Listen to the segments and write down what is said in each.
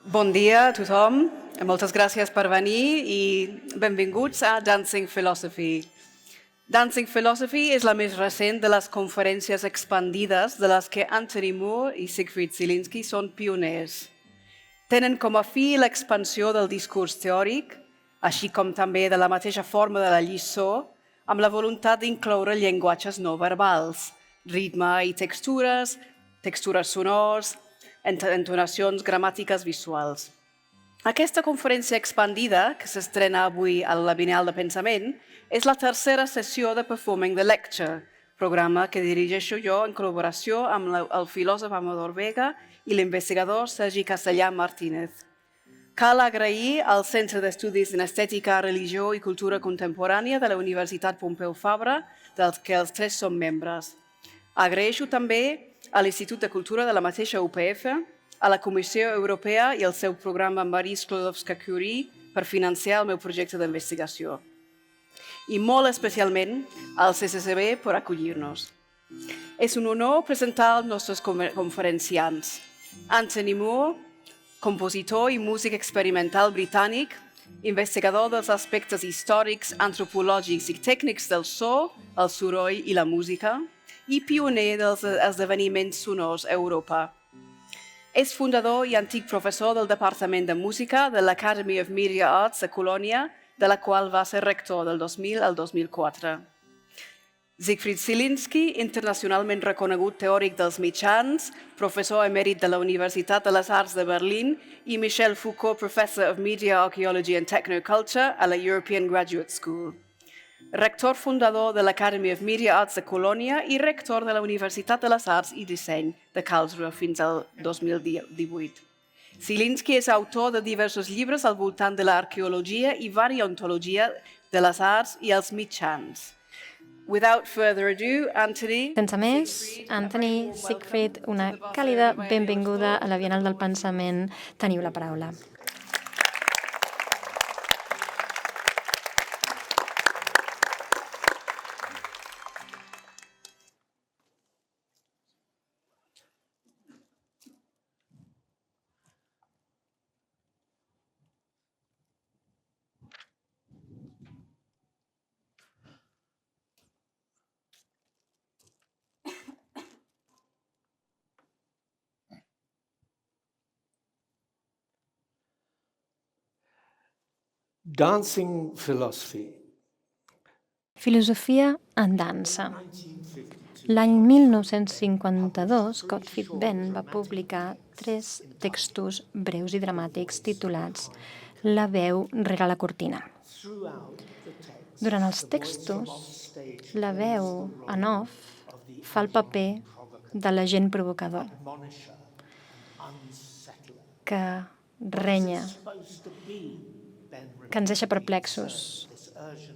Bon dia a tothom, moltes gràcies per venir i benvinguts a Dancing Philosophy. Dancing Philosophy és la més recent de les conferències expandides de les que Anthony Moore i Siegfried Zielinski són pioners. Tenen com a fi l'expansió del discurs teòric, així com també de la mateixa forma de la lliçó, amb la voluntat d'incloure llenguatges no verbals, ritme i textures sonors, entonacions gramàtiques visuals. Aquesta conferència expandida, que s'estrena avui a la Bienal de Pensament, és la tercera sessió de Performing the Lecture, programa que dirigeixo jo en col·laboració amb el filòsof Amador Vega i l'investigador Sergi Castellà Martínez. Cal agrair al Centre d'Estudis en Estètica, Religió i Cultura Contemporània de la Universitat Pompeu Fabra, dels que els tres som membres. Agraeixo també a l'Institut de Cultura de la mateixa UPF, a la Comissió Europea i al seu programa Marie Sklodowska-Curie per financiar el meu projecte d'investigació. I molt especialment al CCCB per acollir-nos. És un honor presentar els nostres conferenciants. Anthony Moore, compositor i músic experimental britànic, investigador dels aspectes històrics, antropològics i tècnics del so, el soroll i la música, i pioner dels esdeveniments sonors a Europa. És fundador i antic professor del Departament de Música de l'Academy of Media Arts de Colònia, de la qual va ser rector del 2000 al 2004. Siegfried Zielinski, internacionalment reconegut teòric dels mitjans, professor emèrit de la Universitat de les Arts de Berlín, i Michel Foucault, Professor of Media Archaeology and Technoculture a la European Graduate School. Rector fundador de l'Academy of Media Arts de Colònia i rector de la Universitat de les Arts i Disseny de Karlsruhe fins al 2018. Zielinski és autor de diversos llibres al voltant de l'arqueologia i variantologia de les arts i els mitjans. Without further ado, Anthony... Sense més, Anthony, Siegfried, una càlida benvinguda a la Bienal del Pensament. Teniu la paraula. Dancing Philosophy. Filosofia en dansa. L'any 1952, Gottfried Benn va publicar 3 textos breus i dramàtics titulats La veu rere la cortina. Durant els textos, la veu en off fa el paper de l'agent provocador, que renya, que ens deixa perplexos.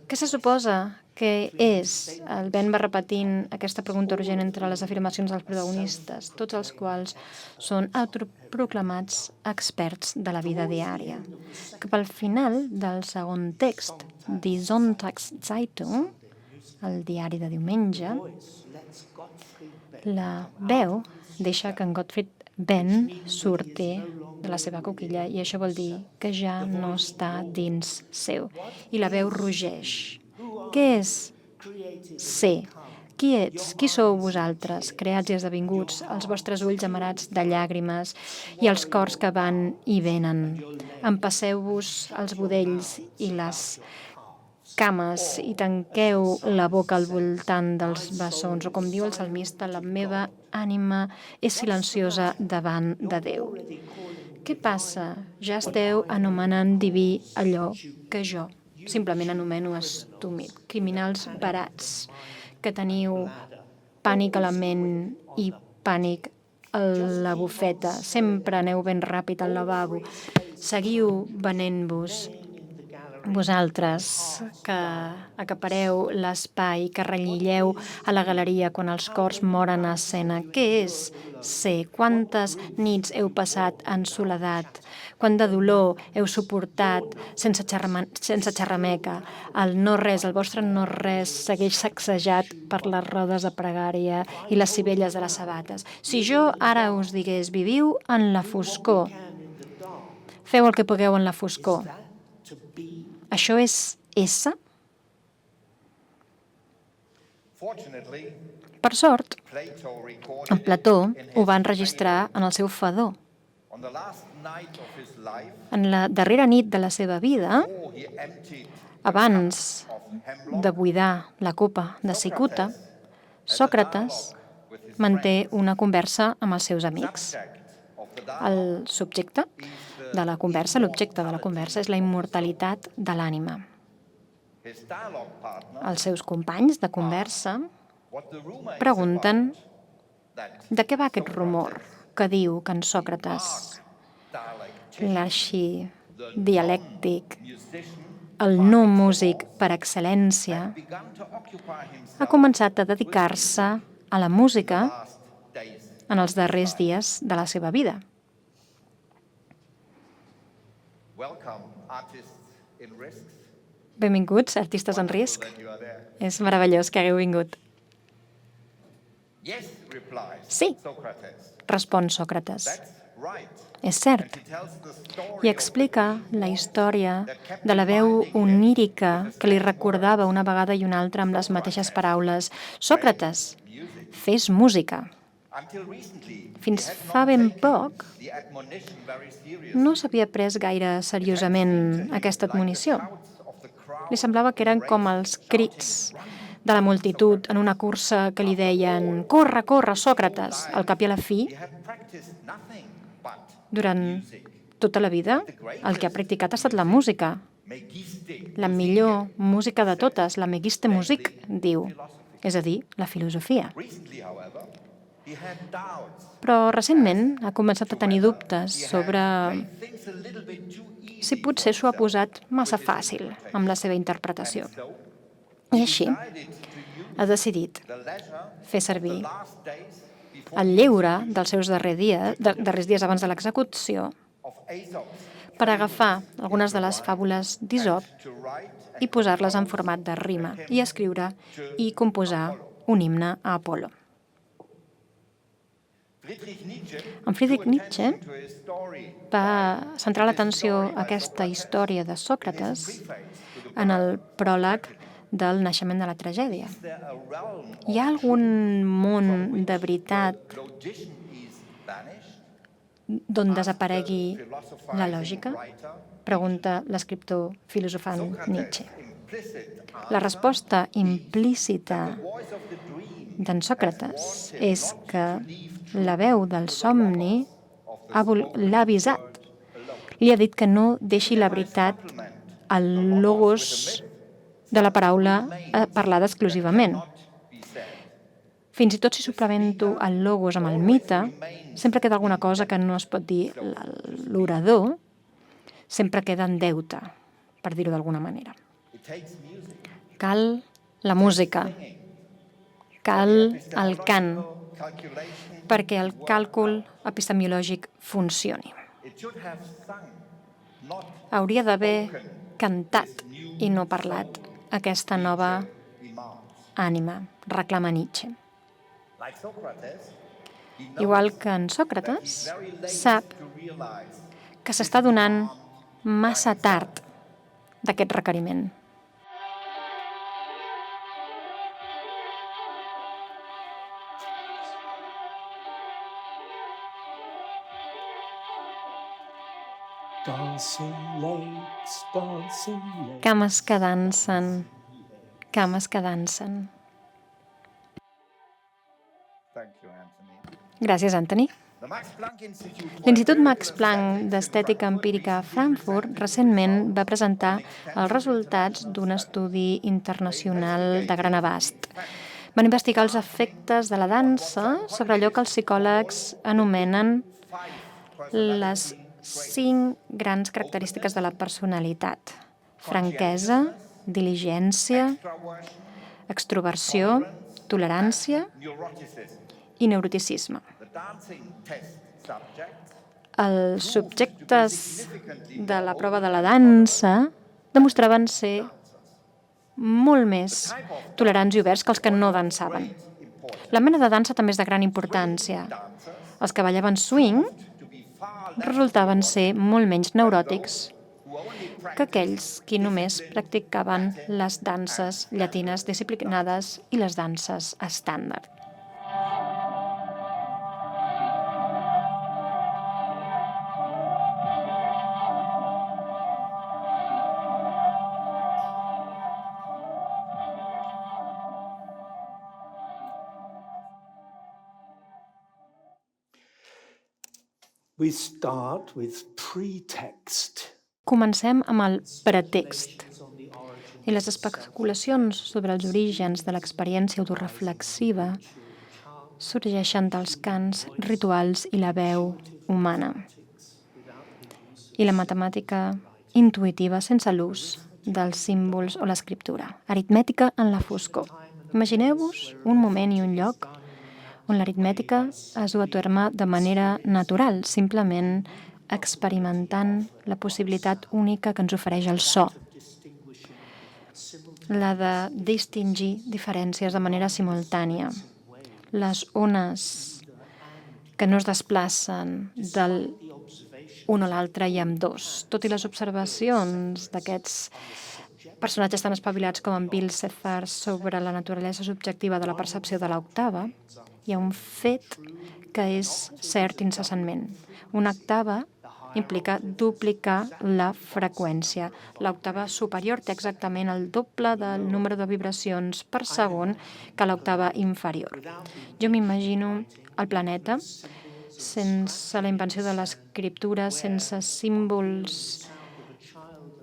Què se suposa que és? El Ben va repetint aquesta pregunta urgent entre les afirmacions dels protagonistes, tots els quals són autoproclamats experts de la vida diària. Cap al final del segon text, Die Sonntagszeitung, el diari de diumenge, la veu deixa que en Gottfried Benn surti de la seva coquilla i això vol dir que ja no està dins seu. I la veu rugeix. Què és ser? Qui ets? Qui sou vosaltres, creats i esdevinguts, els vostres ulls amarats de llàgrimes i els cors que van i venen? Empasseu-vos els budells i les cames i tanqueu la boca al voltant dels bessons, o com diu el salmista, la meva ànima és silenciosa davant de Déu. Què passa? Ja esteu anomenant diví allò que jo simplement anomeno estúpid. Criminals barats, que teniu pànic a la ment i pànic a la bufeta. Sempre aneu ben ràpid al lavabo. Seguiu venent-vos. Vosaltres, que acapareu l'espai, que rellislleu a la galeria quan els cors moren a escena. Què és ser? Quantes nits heu passat en soledat? Quant de dolor heu suportat sense xerrameca? El no-res, el vostre no-res, segueix sacsejat per les rodes de pregària i les sivelles de les sabates. Si jo ara us digués, viviu en la foscor, Feu el que pugueu en la foscor. To be Això és ésser? Per sort, en Plató ho va enregistrar en el seu fadó. En la darrera nit de la seva vida, abans de buidar la copa de cicuta, Sòcrates manté una conversa amb els seus amics. El subjecte de la conversa, l'objecte de la conversa, és la immortalitat de l'ànima. Els seus companys de conversa pregunten de què va aquest rumor que diu que en Sòcrates, l'arxidialèctic, el no músic per excel·lència, ha començat a dedicar-se a la música en els darrers dies de la seva vida. Benvinguts, artistes en risc. És meravellós que hagueu vingut. Sí, respon Sòcrates. És cert. I explica la història de la veu onírica que li recordava una vegada i una altra amb les mateixes paraules. Sòcrates, fes música. Fins fa ben poc no s'havia pres gaire seriosament aquesta admonició. Li semblava que eren com els crits de la multitud en una cursa que li deien «Corre, corre, Sòcrates!». Al cap i a la fi, durant tota la vida, el que ha practicat ha estat la música. La millor música de totes, la Megiste Musik, diu, és a dir, la filosofia. Però recentment ha començat a tenir dubtes sobre si potser s'ho ha posat massa fàcil amb la seva interpretació. I així ha decidit fer servir el lleure dels seus darrers dies abans de l'execució per agafar algunes de les fàbules d'Isop i posar-les en format de rima i escriure i composar un himne a Apol·lo. En Friedrich Nietzsche va centrar l'atenció a aquesta història de Sòcrates en el pròleg del naixement de la tragèdia. Hi ha algun món de veritat d'on desaparegui la lògica? Pregunta l'escriptor filosofant Nietzsche. La resposta implícita d'en Sòcrates és que la veu del somni l'ha avisat. Li ha dit que no deixi la veritat al logos de la paraula parlada exclusivament. Fins i tot si suplemento el logos amb el mite, sempre queda alguna cosa que no es pot dir l'orador, sempre queda en deute, per dir-ho d'alguna manera. Cal la música, cal el cant, perquè el càlcul epistemològic funcioni. Hauria d'haver cantat i no parlat aquesta nova ànima, reclama Nietzsche. Igual que en Sòcrates, sap que s'està donant massa tard d'aquest requeriment. dancing lakes, dancing lakes. Cames que dansen, cames que dansen. Gràcies, Anthony. L'Institut Max Planck d'Estètica Empírica a Frankfurt recentment va presentar els resultats d'un estudi internacional de gran abast. Van investigar els efectes de la dansa sobre allò que els psicòlegs anomenen les 5 grans característiques de la personalitat: franquesa, diligència, extroversió, tolerància i neuroticisme. Els subjectes de la prova de la dansa demostraven ser molt més tolerants i oberts que els que no dansaven. La mena de dansa també és de gran importància. Els que ballaven swing resultaven ser molt menys neuròtics que aquells qui només practicaven les danses llatines disciplinades i les danses estàndard. We start with pretext. Comencem amb el pretext i les especulacions sobre els orígens de l'experiència autoreflexiva sorgeixen dels cants rituals i la veu humana i la matemàtica intuïtiva sense l'ús dels símbols o l'escriptura. Aritmètica en la foscor. Imagineu-vos un moment i un lloc on l'aritmètica es du a terme de manera natural, simplement experimentant la possibilitat única que ens ofereix el so, la de distingir diferències de manera simultània. Les ones que no es desplacen del un o l'altre i amb dos. Tot i les observacions d'aquests personatges tan espavilats com en Bill Cethard sobre la naturalesa subjectiva de la percepció de l'octava, hi ha un fet que és cert incessantment. Una octava implica duplicar la freqüència. L'octava superior té exactament el doble del número de vibracions per segon que l'octava inferior. Jo m'imagino el planeta sense la invenció de l'escriptura, sense símbols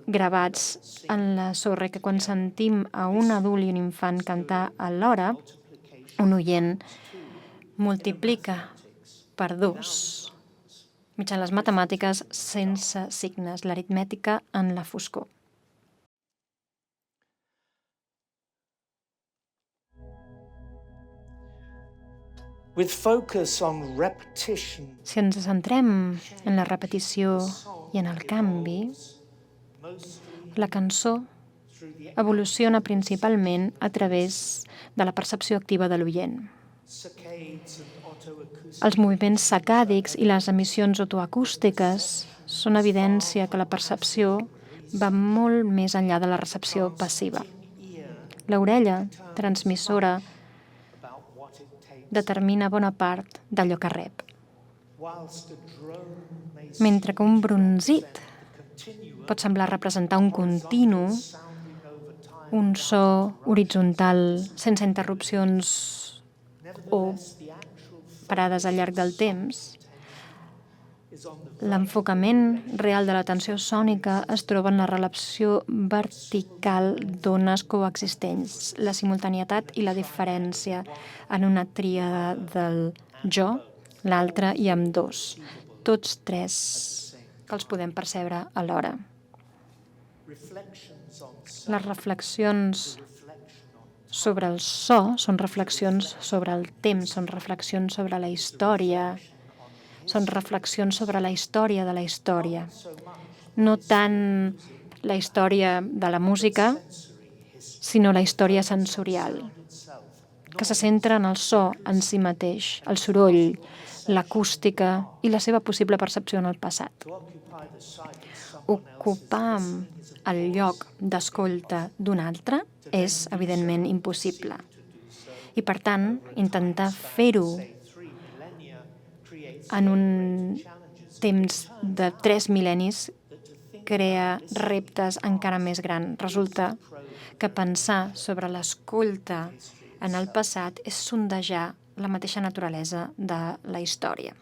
gravats en la sorra, que quan sentim a un adult i un infant cantar alhora, un oient multiplica per 2 mitjançant les matemàtiques sense signes, l'aritmètica en la foscor. With focus on repetition, Si ens centrem en la repetició i en el canvi, la cançó evoluciona principalment a través de la percepció activa de l'oient. saccades and autoacoustics Els moviments sacàdics i les emissions otoacústiques són evidència que la percepció va molt més enllà de la recepció passiva. L'orella transmissora about what it takes, determina bona part d'allò que rep, whilst a drone may mentre que un bronzit continue pot semblar representar un continu, sounding over time. un so horitzontal sense interrupcions o The actual parades al llarg del temps. is on the L'enfocament real de l'atenció sònica es troba en la relació vertical d'ones coexistents, la simultanietat i la diferència en una tríada del jo, l'altre i amb dos, tots tres que els podem percebre alhora. reflections on Les reflexions sobre el so són reflexions sobre el temps, són reflexions sobre la història, són reflexions sobre la història de la història. No tant la història de la música, sinó la història sensorial, que se centra en el so en si mateix, el soroll, l'acústica i la seva possible percepció en el passat. Ocupar el lloc d'escolta d'un altre és, evidentment, impossible. I, per tant, intentar fer-ho en un temps de 3 mil·lennis crea reptes encara més grans. Resulta que pensar sobre l'escolta en el passat és sondejar la mateixa naturalesa de la història.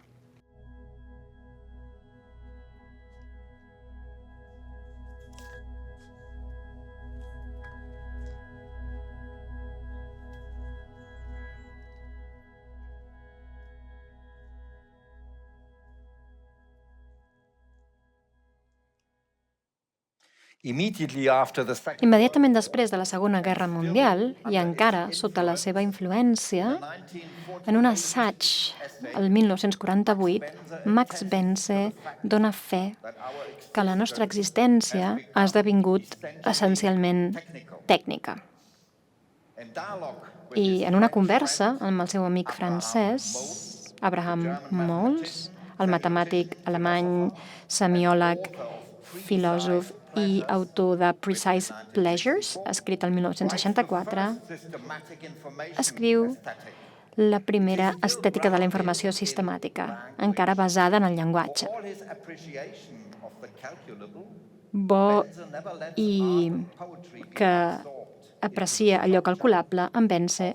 Immediatament després de la Segona Guerra Mundial, i encara sota la seva influència, en un assaig el 1948, Max Bense dona fe que la nostra existència ha esdevingut essencialment tècnica. I en una conversa amb el seu amic francès, Abraham Mols, el matemàtic alemany, semiòleg, filòsof i autor de Precise Pleasures, escrit el 1964, escriu la primera estètica de la informació sistemàtica, encara basada en el llenguatge. Bo i que aprecia allò calculable, en Vence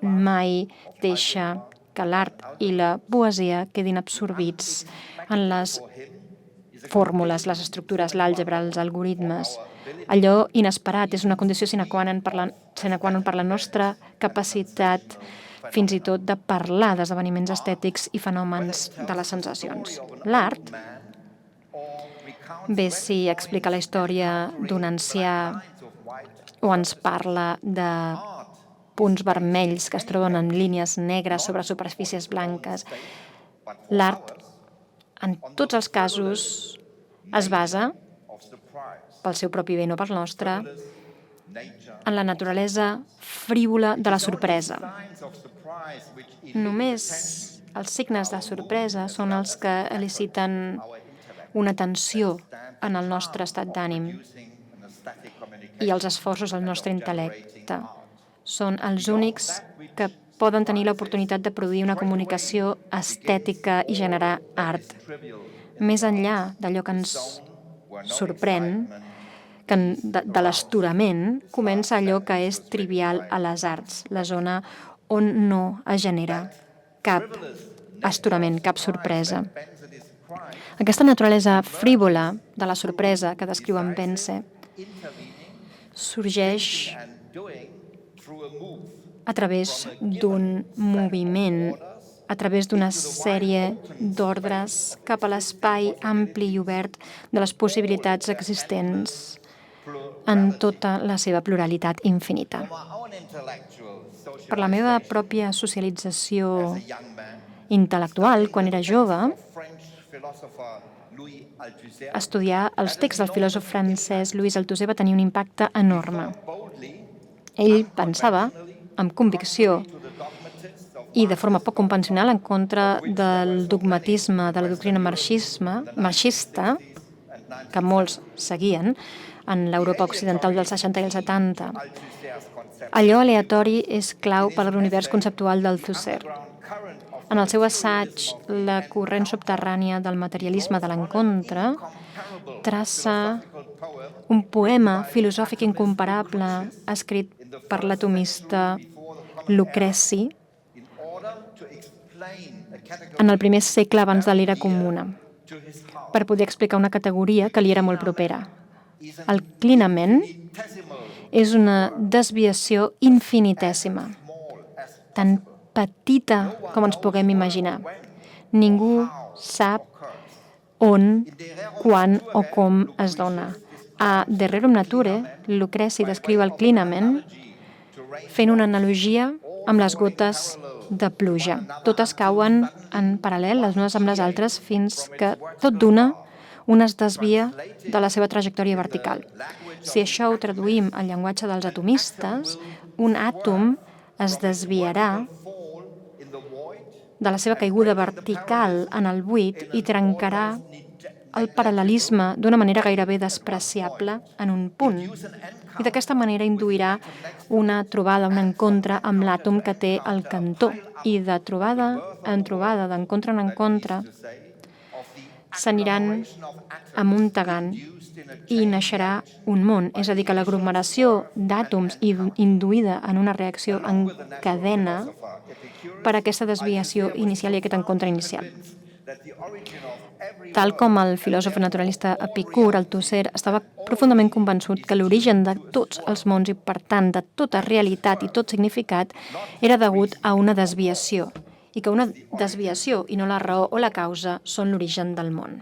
mai deixa que l'art i la poesia quedin absorbits en les fórmules, les estructures, l'àlgebra, els algoritmes. Allò inesperat és una condició sine qua non per la nostra capacitat fins i tot de parlar d'esdeveniments estètics i fenòmens de les sensacions. L'art, bé si explica la història d'un ancià o ens parla de punts vermells que es troben en línies negres sobre superfícies blanques. L'art, en tots els casos, es basa, pel seu propi bé, no pel nostre, en la naturalesa frívola de la sorpresa. Només els signes de sorpresa són els que eliciten una tensió en el nostre estat d'ànim i els esforços del nostre intel·lecte. Són els únics que poden tenir l'oportunitat de produir una comunicació estètica i generar art. Més enllà d'allò que ens sorprèn, de l'estorament, comença allò que és trivial a les arts, la zona on no es genera cap estorament, cap sorpresa. Aquesta naturalesa frívola de la sorpresa que descriu en Vence sorgeix a través d'un moviment, a través d'una sèrie d'ordres cap a l'espai ampli i obert de les possibilitats existents en tota la seva pluralitat infinita. Per la meva pròpia socialització intel·lectual, quan era jove, estudiar els texts del filòsof francès Louis Althusser va tenir un impacte enorme. Ell pensava, amb convicció i de forma poc convencional, en contra del dogmatisme de la doctrina marxista, que molts seguien en l'Europa occidental dels 60 i els 70. Allò aleatori és clau per a l'univers conceptual d'Althusser. En el seu assaig La corrent subterrània del materialisme de l'encontre, traça un poema filosòfic incomparable escrit per l'atomista Lucreci en el primer segle abans de l'era comuna, per poder explicar una categoria que li era molt propera. El clinament és una desviació infinitèssima, tan petita com ens puguem imaginar. Ningú sap on, quan o com es dona. A De Rerum Nature, Lucreci descriu el clinament fent una analogia amb les gotes de pluja. Totes cauen en paral·lel les unes amb les altres fins que tot d'una una es desvia de la seva trajectòria vertical. Si això ho traduïm al llenguatge dels atomistes, un àtom es desviarà de la seva caiguda vertical en el buit i trencarà el paral·lelisme d'una manera gairebé despreciable en un punt. I d'aquesta manera induirà una trobada, un encontre amb l'àtom que té al cantó. I de trobada en trobada, d'encontre en encontre, s'aniran amuntegant i naixerà un món. És a dir, que l'aglomeració d'àtoms induïda en una reacció en cadena per aquesta desviació inicial i aquest encontre inicial. Tal com el filòsof naturalista Epicur, Althusser estava profundament convençut que l'origen de tots els mons i, per tant, de tota realitat i tot significat era degut a una desviació, i que una desviació i no la raó o la causa són l'origen del món.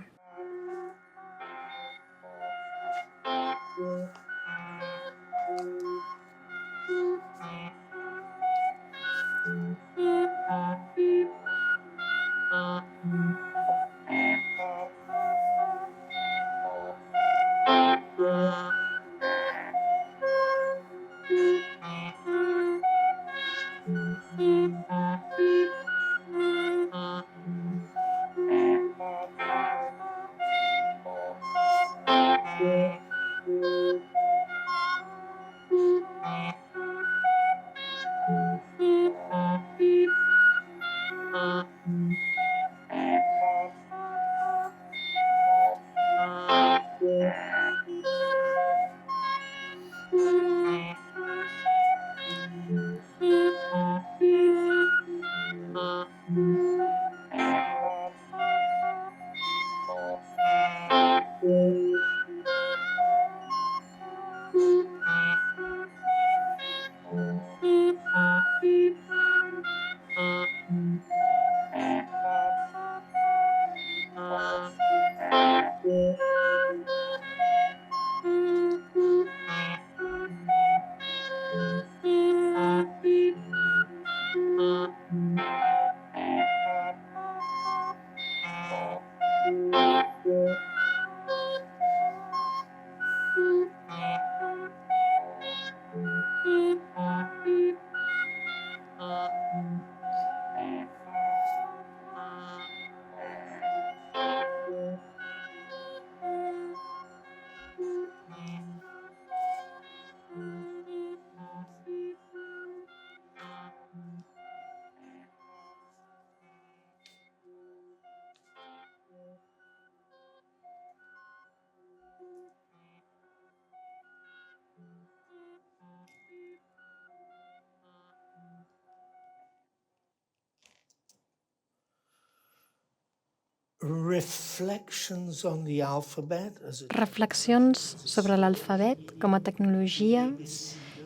reflections on the alphabet as a Reflexions sobre l'alfabet com a tecnologia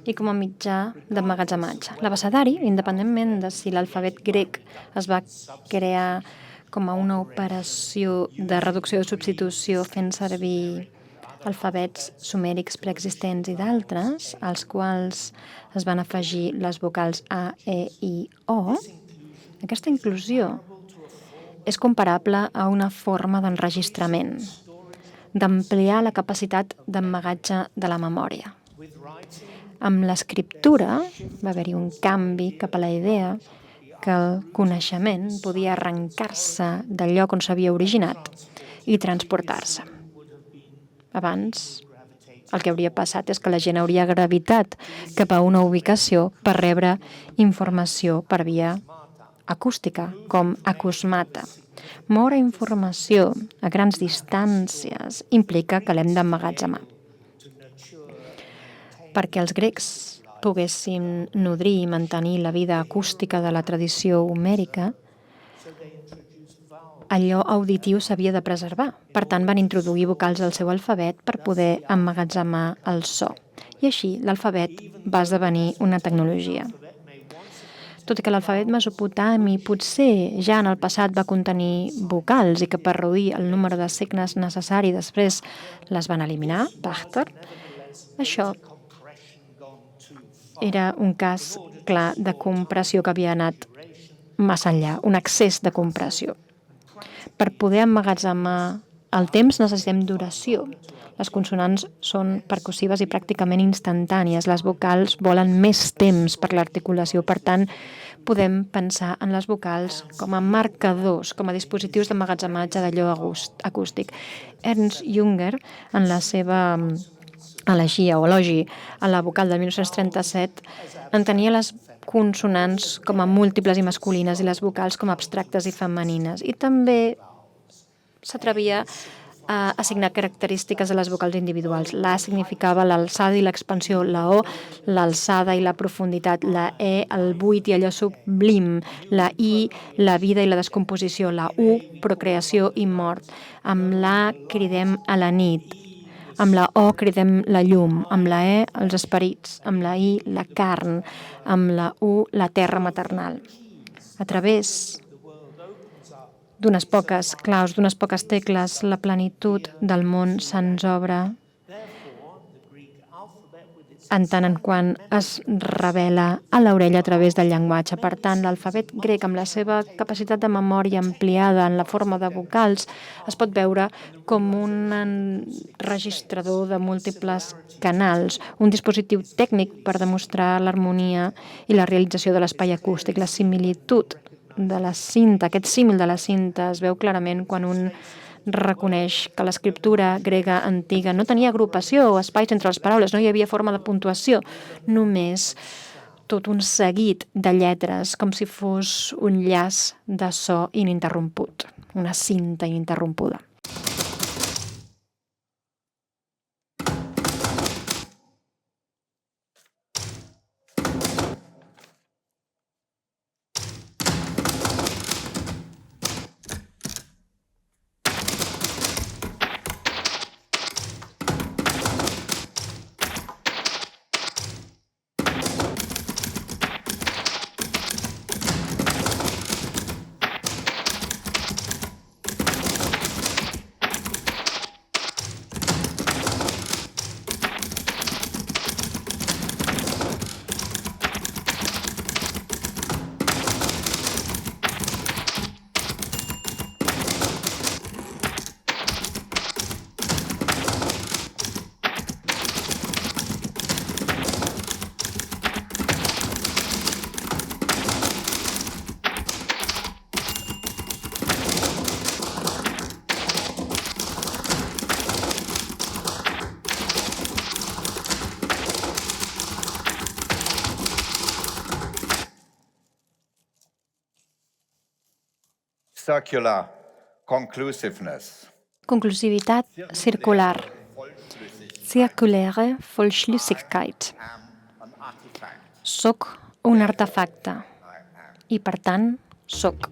i com a mitjà d'emmagatzematge. L'abecedari, independentment de si l'alfabet grec es va crear com a una operació de reducció o substitució fent servir alfabets sumèrics preexistents i d'altres, als quals es van afegir les vocals A, E, I, O, aquesta inclusió és comparable a una forma d'enregistrament, d'ampliar la capacitat d'emmagatge de la memòria. Amb l'escriptura va haver-hi un canvi cap a la idea que el coneixement podia arrencar-se del lloc on s'havia originat i transportar-se. Abans, el que hauria passat és que la gent hauria gravitat cap a una ubicació per rebre informació per via acústica, com acusmata. Moure informació a grans distàncies implica que l'hem d'emmagatzemar. Perquè els grecs poguessin nodrir i mantenir la vida acústica de la tradició homèrica, allò auditiu s'havia de preservar. Per tant, van introduir vocals al seu alfabet per poder emmagatzemar el so. I així, l'alfabet va esdevenir una tecnologia. Tot i que l'alfabet mesopotami potser ja en el passat va contenir vocals i que per reduir el número de signes necessari després les van eliminar, Bakhtar, això era un cas clar de compressió que havia anat massa enllà, un excés de compressió. Per poder emmagatzemar el temps necessitem duració. Les consonants són percussives i pràcticament instantànies. Les vocals volen més temps per l'articulació. Per tant, podem pensar en les vocals com a marcadors, com a dispositius d'emmagatzematge d'allò acústic. Ernst Jünger, en la seva elegia o elogi a la vocal del 1937, entenia les consonants com a múltiples i masculines i les vocals com a abstractes i femenines. I també s'atrevia a assignar característiques a les vocals individuals. La significava l'alçada i l'expansió, la O, l'alçada i la profunditat, la E, el buit i allò sublim, la I, la vida i la descomposició, la U, procreació i mort. Amb la cridem a la nit, amb la O cridem la llum, amb la E els esperits, amb la I la carn, amb la U la terra maternal. A través d'unes poques claus, d'unes poques tecles, la plenitud del món se'ns obre en tant en quant es revela a l'orella a través del llenguatge. Per tant, l'alfabet grec, amb la seva capacitat de memòria ampliada en la forma de vocals, es pot veure com un enregistrador de múltiples canals, un dispositiu tècnic per demostrar l'harmonia i la realització de l'espai acústic, la similitud de la cinta, aquest símil de la cinta es veu clarament quan un reconeix que l'escriptura grega antiga no tenia agrupació o espais entre les paraules, no hi havia forma de puntuació, només tot un seguit de lletres, com si fos un llaç de so ininterromput, una cinta ininterrompuda. Circular conclusiveness. Conclusivitat circular. Cirkuläre Vollschlüssigkeit. Soc un artefacte i, per tant, soc.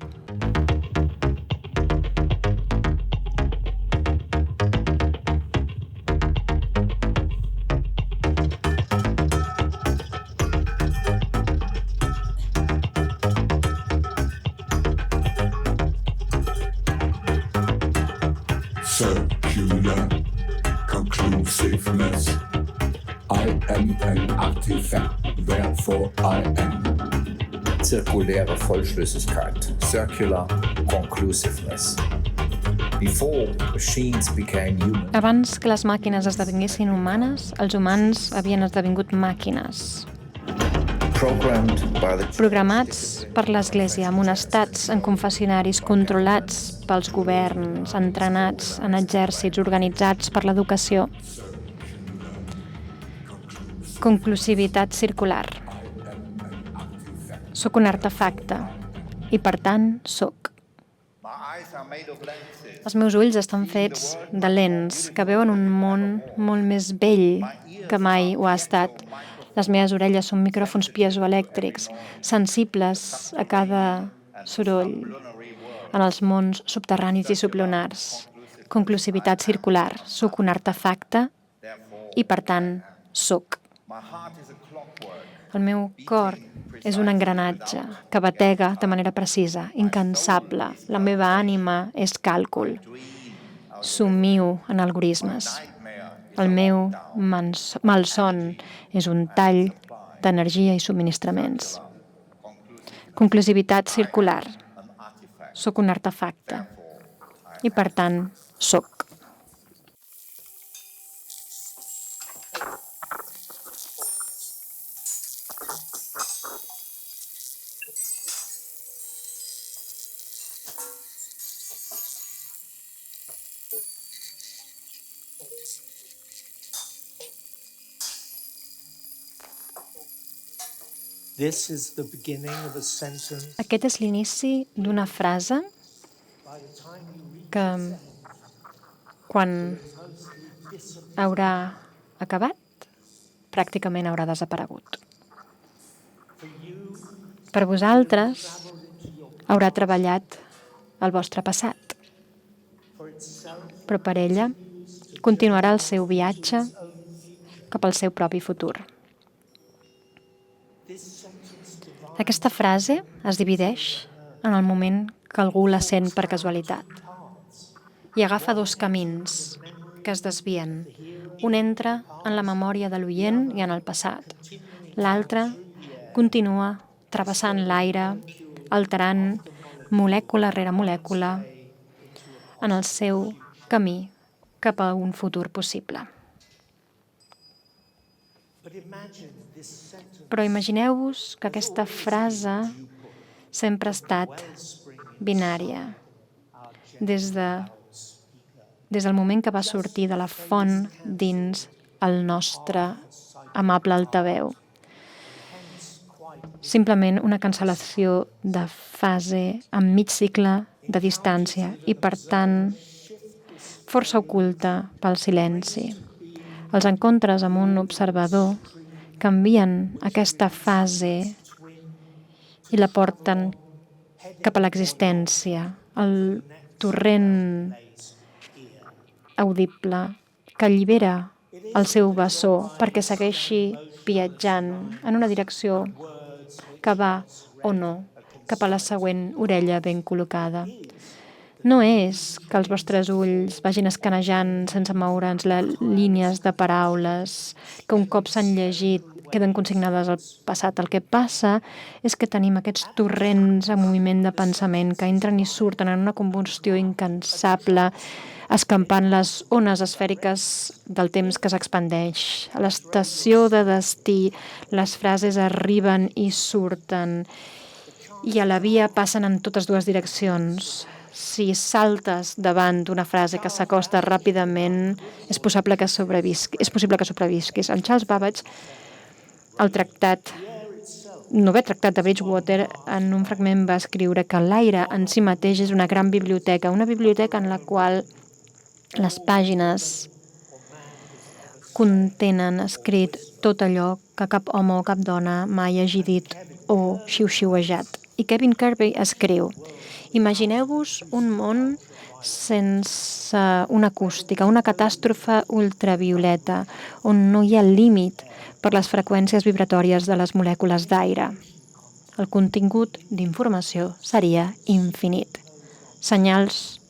Circular conclusiveness. I am an artifact, therefore I am. Zirkuläre Vollschlüssigkeit. Circular conclusiveness. Before machines became human, Abans que les màquines esdevinguessin humanes, els humans havien esdevingut màquines, programmed by the programats per l'Església, amonestats en confessionaris, controlats pels governs, entrenats en exèrcits, organitzats per l'educació. Conclusivitat circular. Soc un artefacte i, per tant, soc. My eyes are made of lenses. Els meus ulls estan fets de lents que veuen un món molt més vell que mai ho ha estat. Les meves orelles són micròfons piezoelèctrics, sensibles a cada soroll en els mons subterranis i sublunars. Conclusivitat circular. Soc un artefacte i, per tant, soc. My heart is a clockwork. El meu cor és un engranatge que batega de manera precisa, incansable. La meva ànima és càlcul. Somio en algorismes. El meu malson és un tall d'energia i subministraments. Conclusivitat circular. Soc un artefacte i, per tant, soc. This is the beginning of a sentence. Aquest és l'inici d'una frase que, quan haurà acabat, pràcticament haurà desaparegut. Per vosaltres haurà treballat el vostre passat, però per ella continuarà el seu viatge cap al seu propi futur. Aquesta frase es divideix en el moment que algú la sent per casualitat i agafa dos camins que es desvien. Un entra en la memòria de l'oient i en el passat. L'altre continua travessant l'aire, alterant molècula rere molècula en el seu camí cap a un futur possible. Però imagineu-vos que aquesta frase sempre ha estat binària. Des del moment que va sortir de la font dins el nostre amable altaveu. Simplement una cancel·lació de fase amb mig cicle de distància i, per tant, força oculta pel silenci. Els encontres amb un observador canvien aquesta fase i la porten cap a l'existència, el torrent audible que allibera el seu bessó perquè segueixi viatjant en una direcció que va o no cap a la següent orella ben col·locada. No és que els vostres ulls vagin escanejant sense moure'ns les línies de paraules que un cop s'han llegit queden consignades al passat. El que passa és que tenim aquests torrents en moviment de pensament que entren i surten en una combustió incansable, escampant les ones esfèriques del temps que s'expandeix. A l'estació de destí, les frases arriben i surten i a la via passen en totes dues direccions. Si saltes davant d'una frase que s'acosta ràpidament, és possible que sobrevisquis. En Charles Babbage, el tractat, novè tractat de Bridgewater, en un fragment va escriure que l'aire en si mateix és una gran biblioteca en la qual les pàgines contenen escrit tot allò que cap home o cap dona mai hagi dit o xiu-xiuejat. I Kevin Kirby escriu: imagineu-vos un món sense una acústica, una catàstrofe ultravioleta, on no hi ha límit per les freqüències vibratòries de les molècules d'aire. El contingut d'informació seria infinit. Senyals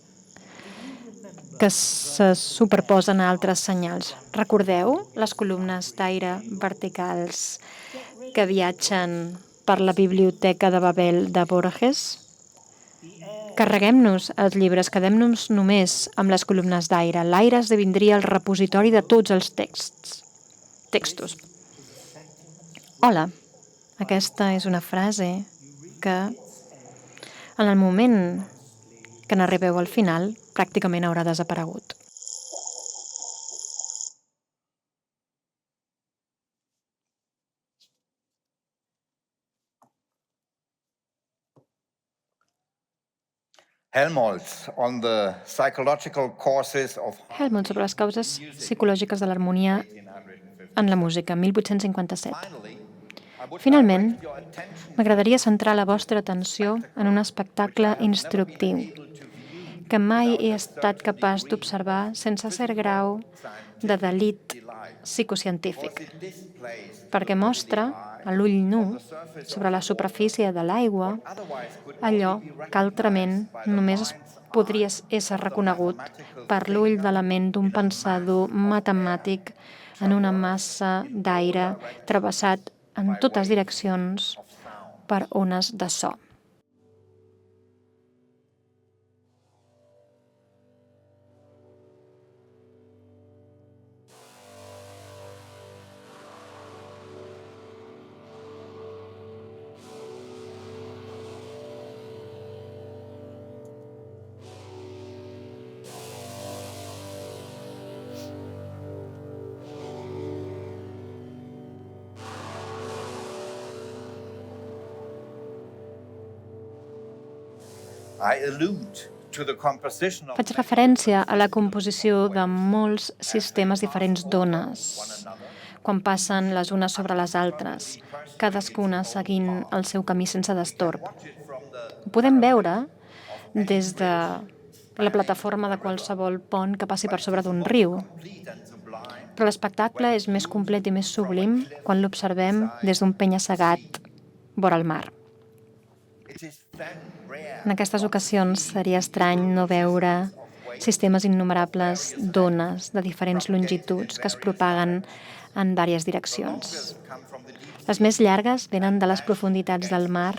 que se superposen a altres senyals. Recordeu les columnes d'aire verticals que viatgen per la biblioteca de Babel de Borges? Carreguem-nos els llibres, quedem-nos només amb les columnes d'aire. L'aire esdevindria el repositori de tots els textos. Hola, aquesta és una frase que en el moment que n'arribeu al final pràcticament haurà desaparegut. Helmholtz on the psychological causes of Helmut sobre les causes psicològiques de l'harmonia en la música, 1857. Finalment, m'agradaria centrar la vostra atenció en un espectacle instructiu que mai he estat capaç d'observar sense cert grau de delit psicocientífic, perquè mostra a l'ull nu sobre la superfície de l'aigua allò que altrament només podria ésser reconegut per l'ull de la ment d'un pensador matemàtic en una massa d'aire travessat en totes direccions per ones de so. Faig referència a la composició de molts sistemes diferents d'ones, quan passen les unes sobre les altres, cadascuna seguint el seu camí sense destorb. Ho podem veure des de la plataforma de qualsevol pont que passi per sobre d'un riu, però l'espectacle és més complet i més sublim quan l'observem des d'un penya-segat vora el mar. En aquestes ocasions seria estrany no veure sistemes innumerables d'ones de diferents longituds que es propaguen en diverses direccions. Les més llargues venen de les profunditats del mar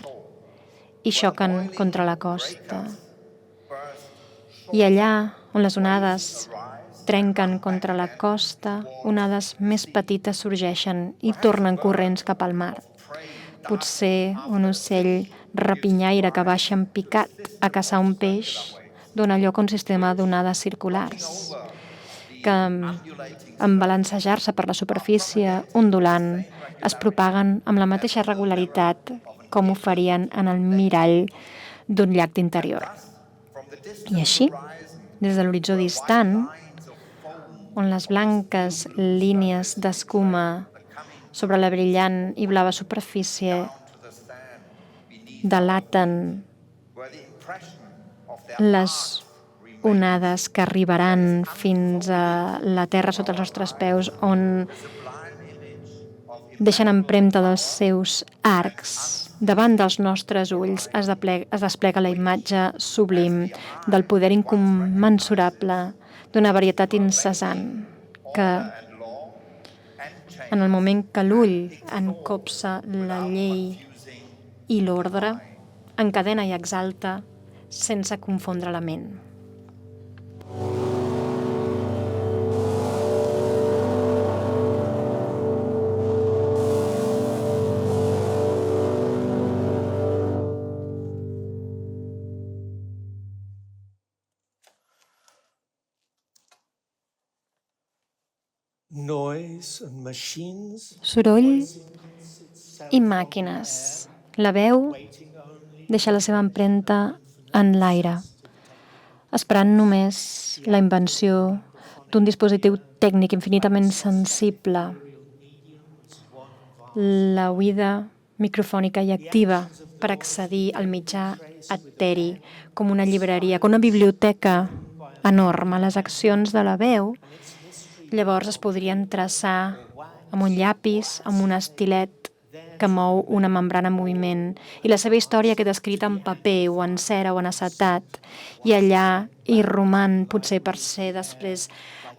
i xoquen contra la costa. I allà on les onades trenquen contra la costa, onades més petites sorgeixen i tornen corrents cap al mar. Potser un ocell rapinyaire que baixa en picat a caçar un peix dona lloc a un sistema d'onades circulars que, en balancejar-se per la superfície ondulant, es propaguen amb la mateixa regularitat com ho farien en el mirall d'un llac d'interior. I així, des de l'horitzó distant, on les blanques línies d'escuma sobre la brillant i blava superfície delaten les onades que arribaran fins a la terra sota els nostres peus, on deixen empremta dels seus arcs. Davant dels nostres ulls es desplega la imatge sublim del poder incommensurable d'una varietat incessant que, en el moment que l'ull encopsa la llei i l'ordre, encadena i exalta sense confondre la ment. Soroll i màquines. La veu deixa la seva empremta en l'aire, esperant només la invenció d'un dispositiu tècnic infinitament sensible, la oïda microfònica i activa per accedir al mitjà eteri, com una llibreria, com una biblioteca enorme. Les accions de la veu llavors es podrien traçar amb un llapis, amb un estilet que mou una membrana en moviment, i la seva història queda escrita en paper o en cera o en acetat, i allà hi roman, potser per ser després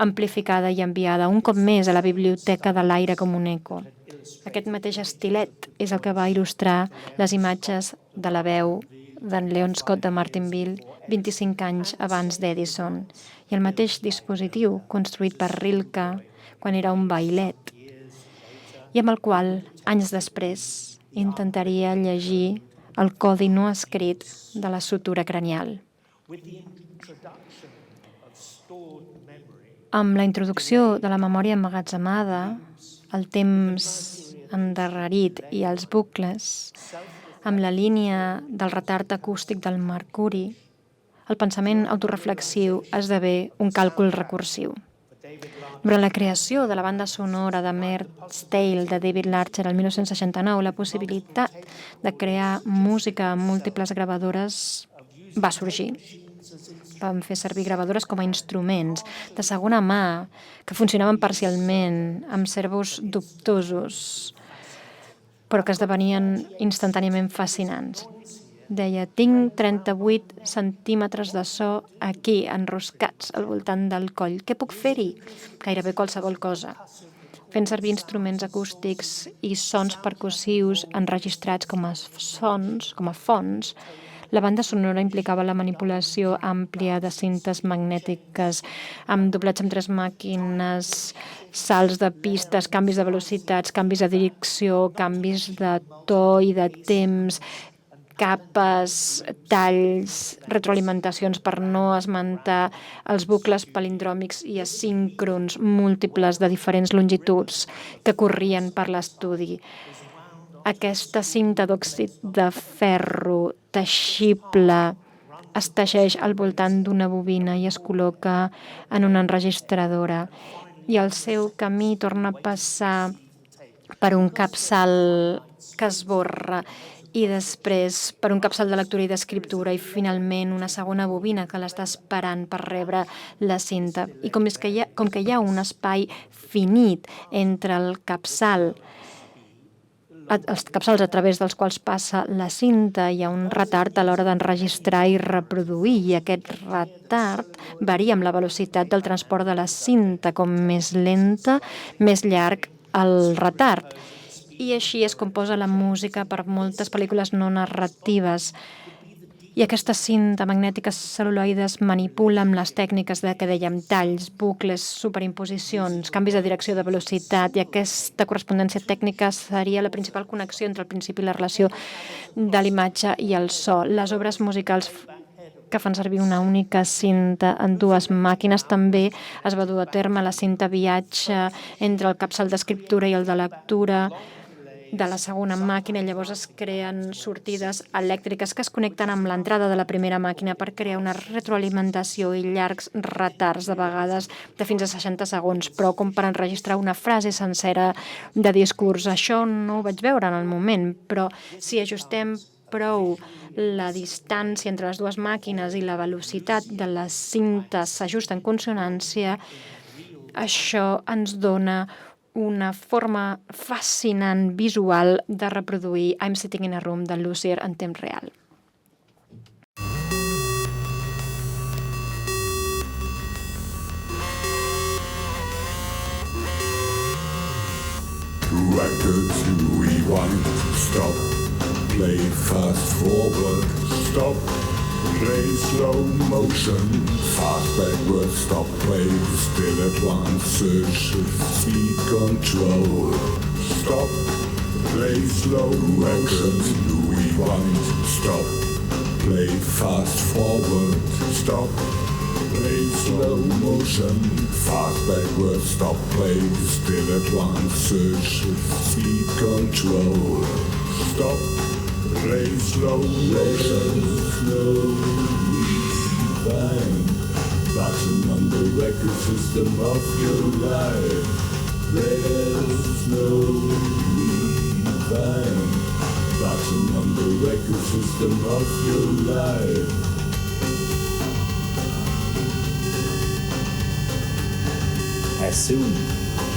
amplificada i enviada un cop més a la biblioteca de l'aire com un eco. Aquest mateix estilet és el que va il·lustrar les imatges de la veu d'en Leon Scott de Martinville 25 anys abans d'Edison, i el mateix dispositiu construït per Rilke quan era un vailet, i amb el qual, anys després, intentaria llegir el codi no escrit de la sutura cranial. Amb la introducció de la memòria emmagatzemada, el temps endarrerit i els bucles, amb la línia del retard acústic del mercuri, el pensament autoreflexiu esdevé un càlcul recursiu. Durant la creació de la banda sonora de Mare's Tale de David Larcher el 1969, la possibilitat de crear música amb múltiples gravadores va sorgir. Vam fer servir gravadores com a instruments de segona mà que funcionaven parcialment, amb servos dubtosos, però que esdevenien instantàniament fascinants. Deia, tinc 38 centímetres de so aquí, enroscats al voltant del coll. Què puc fer-hi? Gairebé qualsevol cosa. Fent servir instruments acústics i sons percussius enregistrats com a fonts, la banda sonora implicava la manipulació àmplia de cintes magnètiques, amb doblats amb 3 màquines, salts de pistes, canvis de velocitats, canvis de direcció, canvis de to i de temps, capes, talls, retroalimentacions, per no esmentar els bucles palindròmics i asíncrons múltiples de diferents longituds que corrien per l'estudi. Aquesta cinta d'òxid de ferro teixible es teixeix al voltant d'una bobina i es col·loca en una enregistradora, i el seu camí torna a passar per un capçal que esborra, i després per un capçal de lectura i d'escriptura, i finalment una segona bobina que l'està esperant per rebre la cinta. I com que hi ha un espai finit entre els capçals a través dels quals passa la cinta, hi ha un retard a l'hora d'enregistrar i reproduir, i aquest retard varia amb la velocitat del transport de la cinta. Com més lenta, més llarg el retard. I així es composa la música per moltes pel·lícules no narratives. I aquesta cinta magnètica cel·luloide es manipula amb les tècniques que dèiem, talls, bucles, superimposicions, canvis de direcció, de velocitat, i aquesta correspondència tècnica seria la principal connexió entre el principi i la relació de l'imatge i el so. Les obres musicals que fan servir una única cinta en 2 màquines també es va dur a terme. La cinta viatja entre el capçal d'escriptura i el de lectura de la segona màquina, i llavors es creen sortides elèctriques que es connecten amb l'entrada de la primera màquina per crear una retroalimentació i llargs retards, de vegades de fins a 60 segons, però com per enregistrar una frase sencera de discurs. Això no ho vaig veure en el moment, però si ajustem prou la distància entre les 2 màquines i la velocitat de les cintes s'ajusta en consonància, això ens dona una forma fascinant visual de reproduir I'm Sitting in a Room de Lucier en temps real. Records rewind, stop, play fast forward, stop, play slow motion, fast backward, stop, play still advances, speed control, stop, play slow motion, rewind, stop, play fast forward, stop, play slow motion, fast backward, stop, play still advances, speed control, stop, play slow motion, slow rewind, button on the record system of your life. There's no rewind, button on the record system of your life. As soon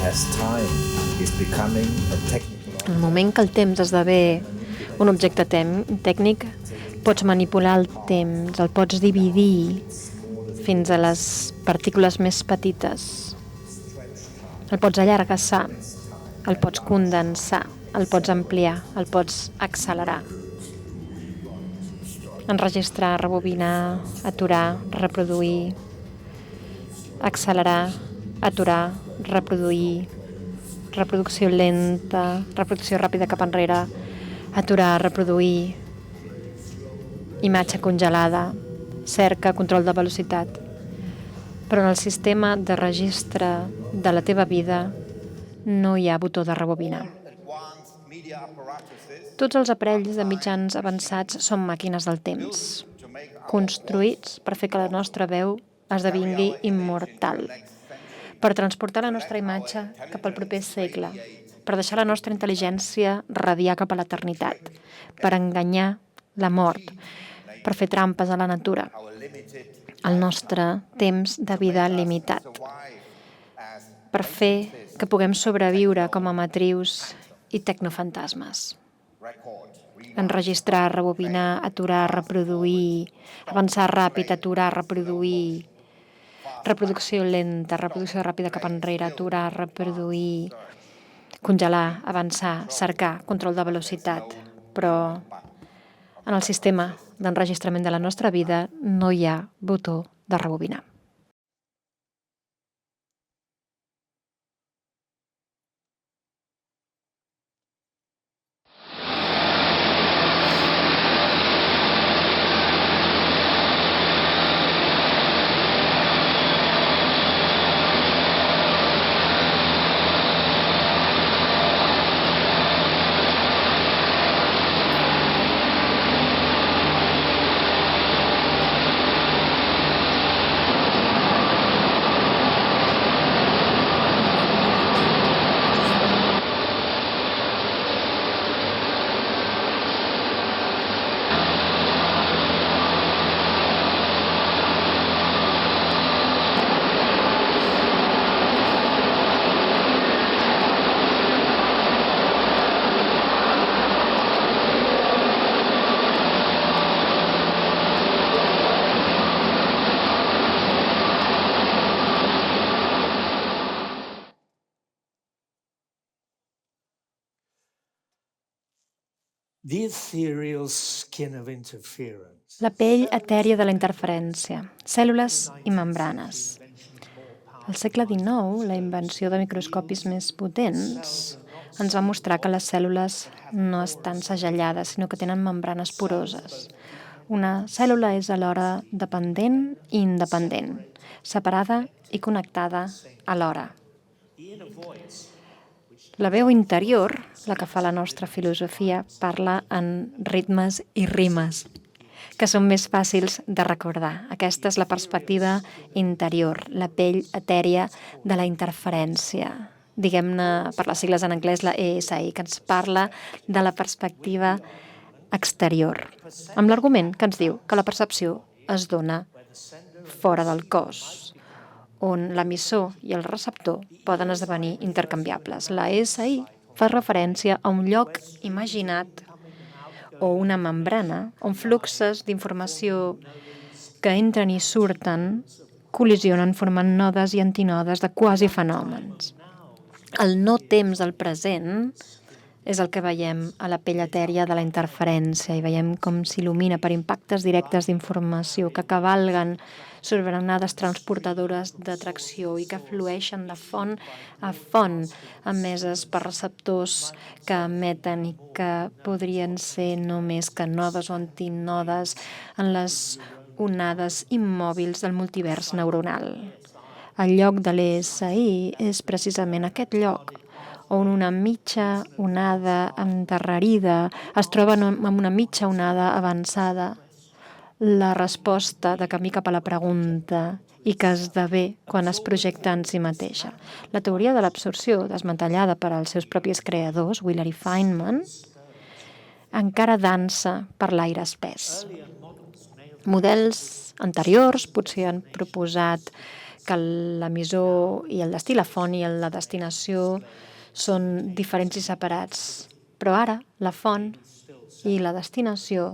as time is becoming a technical En el moment que el temps esdevé un objecte tècnic, pots manipular el temps, el pots dividir fins a les partícules més petites. El pots allargassar, el pots condensar, el pots ampliar, el pots accelerar. Enregistrar, rebobinar, aturar, reproduir, accelerar, aturar, reproduir, reproducció lenta, reproducció ràpida cap enrere, aturar, reproduir, imatge congelada, cerca, control de velocitat. Però en el sistema de registre de la teva vida no hi ha botó de rebobinar. Tots els aparells de mitjans avançats són màquines del temps, construïts per fer que la nostra veu esdevingui immortal, per transportar la nostra imatge cap al proper segle, per deixar la nostra intel·ligència radiar cap a l'eternitat, per enganyar la mort, per fer trampes a la natura, el nostre temps de vida limitat, per fer que puguem sobreviure com a matrius i tecnofantasmes. Enregistrar, rebobinar, aturar, reproduir, avançar ràpid, aturar, reproduir, reproducció lenta, reproducció ràpida cap enrere, aturar, reproduir, congelar, avançar, cercar, control de velocitat. Però en el sistema d'enregistrament de la nostra vida no hi ha botó de rebobinar. The ethereal skin of interference. La pell etèria de la interferència, cèl·lules i membranes. Al segle XIX, la invenció de microscopis més potents ens va mostrar que les cèl·lules no estan segellades, sinó que tenen membranes poroses. Una cèl·lula és alhora dependent i independent, separada i connectada alhora. La veu interior, la que fa la nostra filosofia, parla en ritmes i rimes, que són més fàcils de recordar. Aquesta és la perspectiva interior, la pell etèria de la interferència. Diguem-ne, per les sigles en anglès, la ESI, que ens parla de la perspectiva exterior, amb l'argument que ens diu que la percepció es dona fora del cos, on l'emissor i el receptor poden esdevenir intercanviables. La ESI fa referència a un lloc imaginat o una membrana on fluxes d'informació que entren i surten col·lisionen formant nodes i antinodes de quasi fenòmens. El no temps del present és el que veiem a la pell etèria de la interferència i veiem com s'il·lumina per impactes directes d'informació que cavalguen sobre onades transportadores d'atracció i que flueixen de font a font, emeses per receptors que emeten i que podrien ser només que nodes o antinodes en les onades immòbils del multivers neuronal. El lloc de l'ESI és precisament aquest lloc on una mitja onada endarrerida es troba amb una mitja onada avançada, la resposta de camí cap a la pregunta i que esdevé quan es projecta en si mateixa. La teoria de l'absorció, desmantellada per als seus propis creadors, Wheeler i Feynman, encara dansa per l'aire espès. Models anteriors potser han proposat que l'emissor i el destí, la font i la destinació, són diferents i separats, Però ara la font i la destinació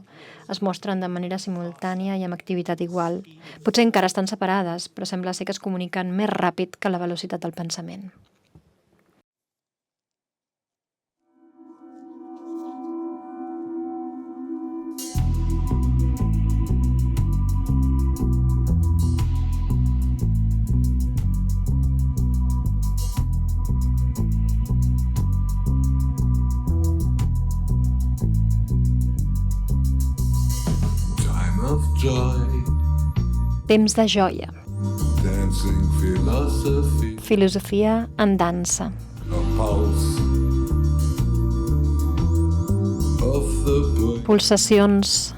es mostren de manera simultània i amb activitat igual. Potser encara estan separades, però sembla ser que es comuniquen més ràpid que la velocitat del pensament. Time of joy, Temps de joia. dancing philosophy, Filosofia en dansa. a pulse of the boy. Pulsacions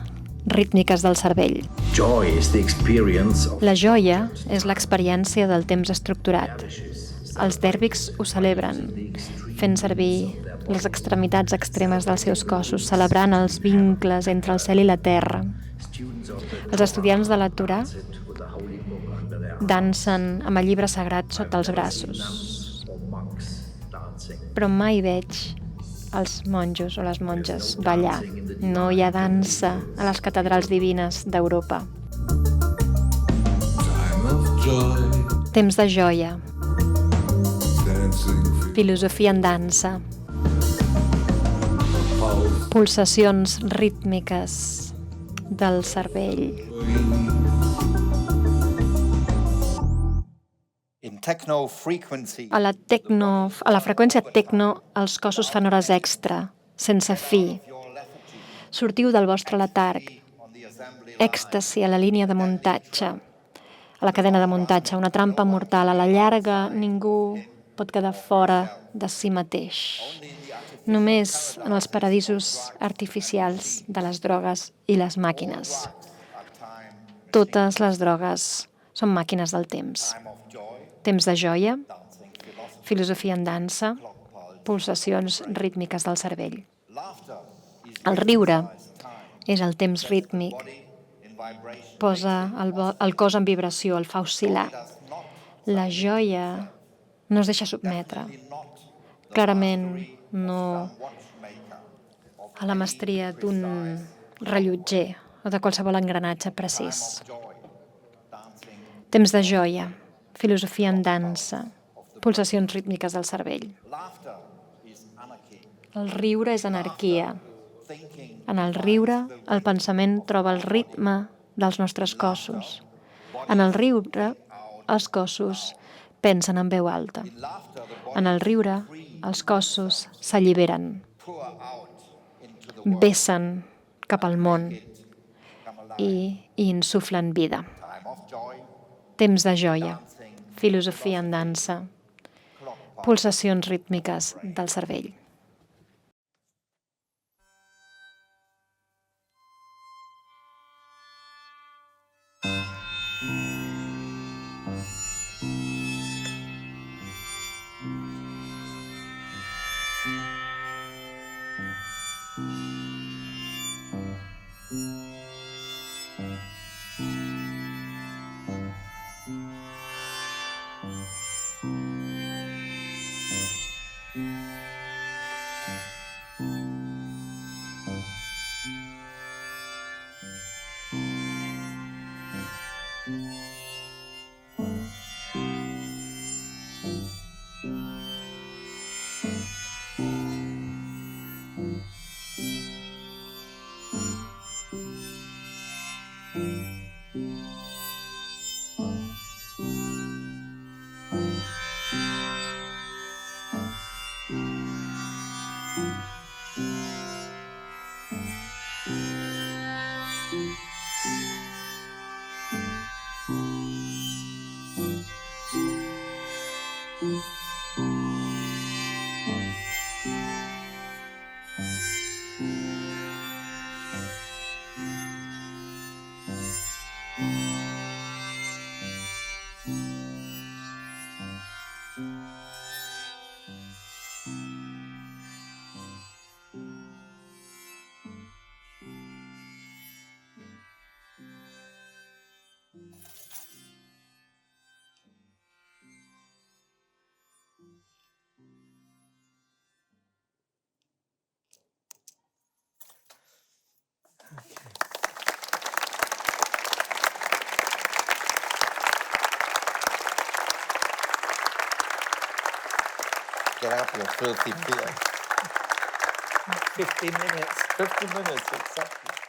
rítmiques del cervell. Joy is the experience of La joia és l'experiència del temps estructurat. Els dèrbics ho celebren, fent servir les extremitats extremes dels seus cossos, celebrant els vincles entre el cel i la terra. Els estudiants de la Torà dansen amb el llibre sagrat sota els braços. Però mai veig els monjos o les monges ballar. No hi ha dansa a les catedrals divines d'Europa. Time of joy, Temps de joia. dancing Filosofia en dansa. pulse. Pulsacions rítmiques del cervell. In techno frequency, A la freqüència tecno, els cossos fan hores extra, sense fi. Sortiu del vostre letarg. Èxtasi a la línia de muntatge, a la cadena de muntatge, una trampa mortal. A la llarga, ningú pot quedar fora de si mateix. Només en els paradisos artificials de les drogues i les màquines. Totes les drogues són màquines del temps. Temps de joia, filosofia en dansa, pulsacions rítmiques del cervell. El riure és el temps rítmic, posa el cos en vibració, el fa oscil·lar. La joia no es deixa sotmetre. Clarament no a la mestria d'un rellotger o de qualsevol engranatge precís. Temps de joia, filosofia en dansa, pulsacions rítmiques del cervell. El riure és anarquia. En el riure, el pensament troba el ritme dels nostres cossos. En el riure, els cossos pensen en veu alta. En el riure, els cossos s'alliberen, vessen cap al món i insuflen vida. Temps de joia, filosofia en dansa, pulsacions rítmiques del cervell. Get up your filthy fear. 50 minutes. 50 minutes, exactly.